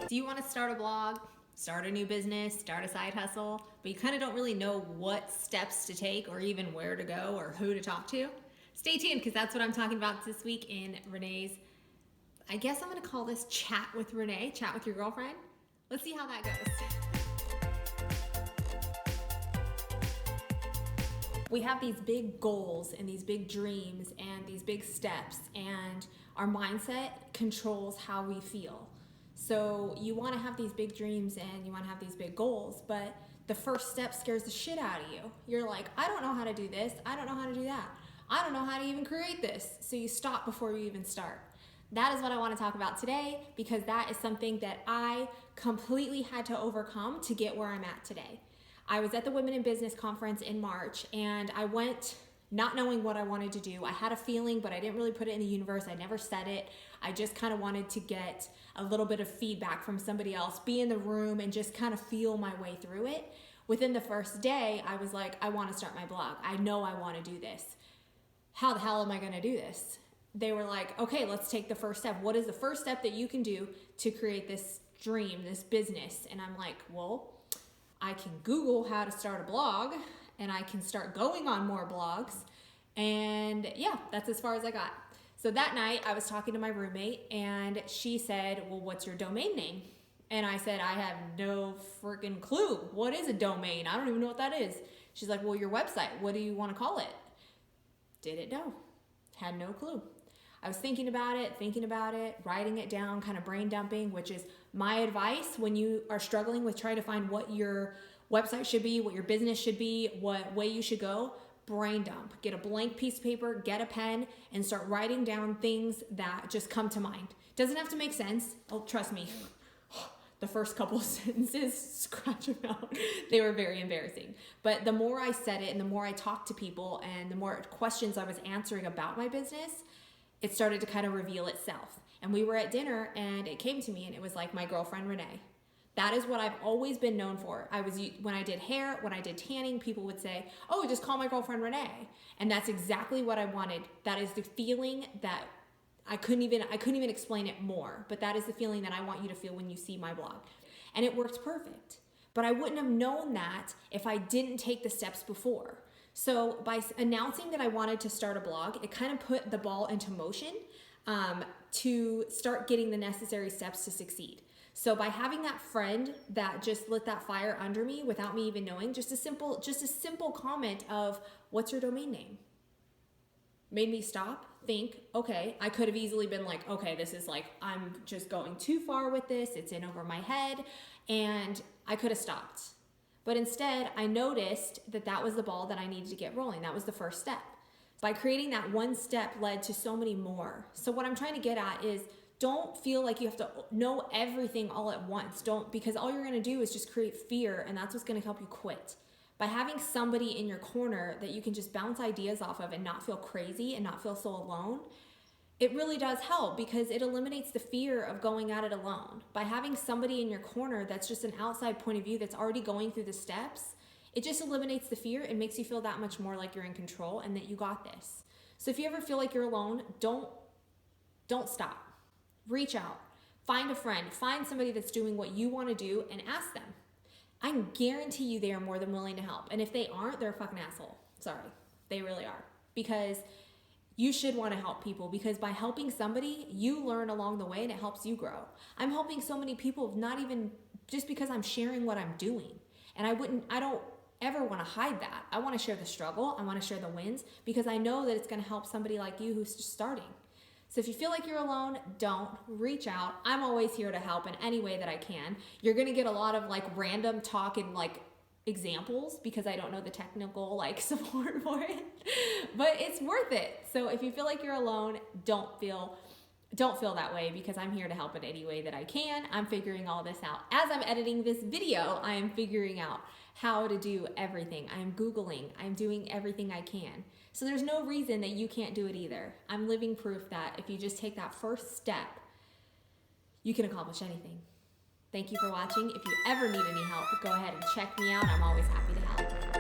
Do you want to start a blog, start a new business, start a side hustle, but you kind of don't really know what steps to take or even where to go or who to talk to? Stay tuned, because that's what I'm talking about this week in Renee's, I guess I'm going to call this Chat with Renee, Chat with Your Girlfriend. Let's see how that goes. We have these big goals and these big dreams and these big steps, and our mindset controls how we feel. So you want to have these big dreams and you want to have these big goals, but the first step scares the shit out of you. You're like, I don't know how to do this. I don't know how to do that. I don't know how to even create this. So you stop before you even start. That is what I want to talk about today, because that is something that I completely had to overcome to get where I'm at today. I was at the Women in Business conference in March, and I went not knowing what I wanted to do. I had a feeling, but I didn't really put it in the universe. I never said it. I just kind of wanted to get a little bit of feedback from somebody else, be in the room and just kind of feel my way through it. Within the first day, I was like, I want to start my blog. I know I want to do this. How the hell am I going to do this? They were like, okay, let's take the first step. What is the first step that you can do to create this dream, this business? And I'm like, well, I can Google how to start a blog, and I can start going on more blogs. And yeah, that's as far as I got. So that night I was talking to my roommate, and she said, well, what's your domain name? And I said, I have no freaking clue. What is a domain? I don't even know what that is. She's like, well, your website, what do you want to call it? Didn't know. Had no clue. I was thinking about it, writing it down, kind of brain dumping, which is my advice when you are struggling with trying to find what your website should be, what your business should be, what way you should go. Brain dump. Get a blank piece of paper, get a pen, and start writing down things that just come to mind. Doesn't have to make sense. Oh, trust me. The first couple of sentences, scratch them out. They were very embarrassing. But the more I said it and the more I talked to people and the more questions I was answering about my business, it started to kind of reveal itself. And we were at dinner and it came to me, and it was like, my girlfriend Renee. That is what I've always been known for. When I did hair, when I did tanning, people would say, oh, just call my girlfriend Renee. And that's exactly what I wanted. That is the feeling that I couldn't even explain it more, but that is the feeling that I want you to feel when you see my blog. And it works perfect. But I wouldn't have known that if I didn't take the steps before. So by announcing that I wanted to start a blog, it kind of put the ball into motion to start getting the necessary steps to succeed. So by having that friend that just lit that fire under me without me even knowing, just a simple comment of, what's your domain name? Made me stop, think, okay, I could have easily been like, okay, this is like, I'm just going too far with this. It's in over my head. And I could have stopped. But instead, I noticed that that was the ball that I needed to get rolling. That was the first step. By creating that one step led to so many more. So what I'm trying to get at is, don't feel like you have to know everything all at once. Because all you're going to do is just create fear, and that's what's going to help you quit. By having somebody in your corner that you can just bounce ideas off of and not feel crazy and not feel so alone, it really does help, because it eliminates the fear of going at it alone. By having somebody in your corner that's just an outside point of view that's already going through the steps, it just eliminates the fear and makes you feel that much more like you're in control and that you got this. So if you ever feel like you're alone, don't stop. Reach out. Find a friend. Find somebody that's doing what you want to do and ask them. I can guarantee you they are more than willing to help. And if they aren't, they're a fucking asshole. Sorry. They really are. Because you should want to help people, because by helping somebody, you learn along the way and it helps you grow. I'm helping so many people, not even just because I'm sharing what I'm doing. And I don't ever want to hide that. I want to share the struggle. I want to share the wins, because I know that it's going to help somebody like you who's just starting. So if you feel like you're alone, don't. Reach out. I'm always here to help in any way that I can. You're going to get a lot of like random talk and like examples, because I don't know the technical like support for it, but it's worth it. So if you feel like you're alone, don't feel that way, because I'm here to help in any way that I can. I'm figuring all this out. As I'm editing this video, I am figuring out how to do everything. I'm Googling. I'm doing everything I can. So there's no reason that you can't do it either. I'm living proof that if you just take that first step, you can accomplish anything. Thank you for watching. If you ever need any help, go ahead and check me out. I'm always happy to help.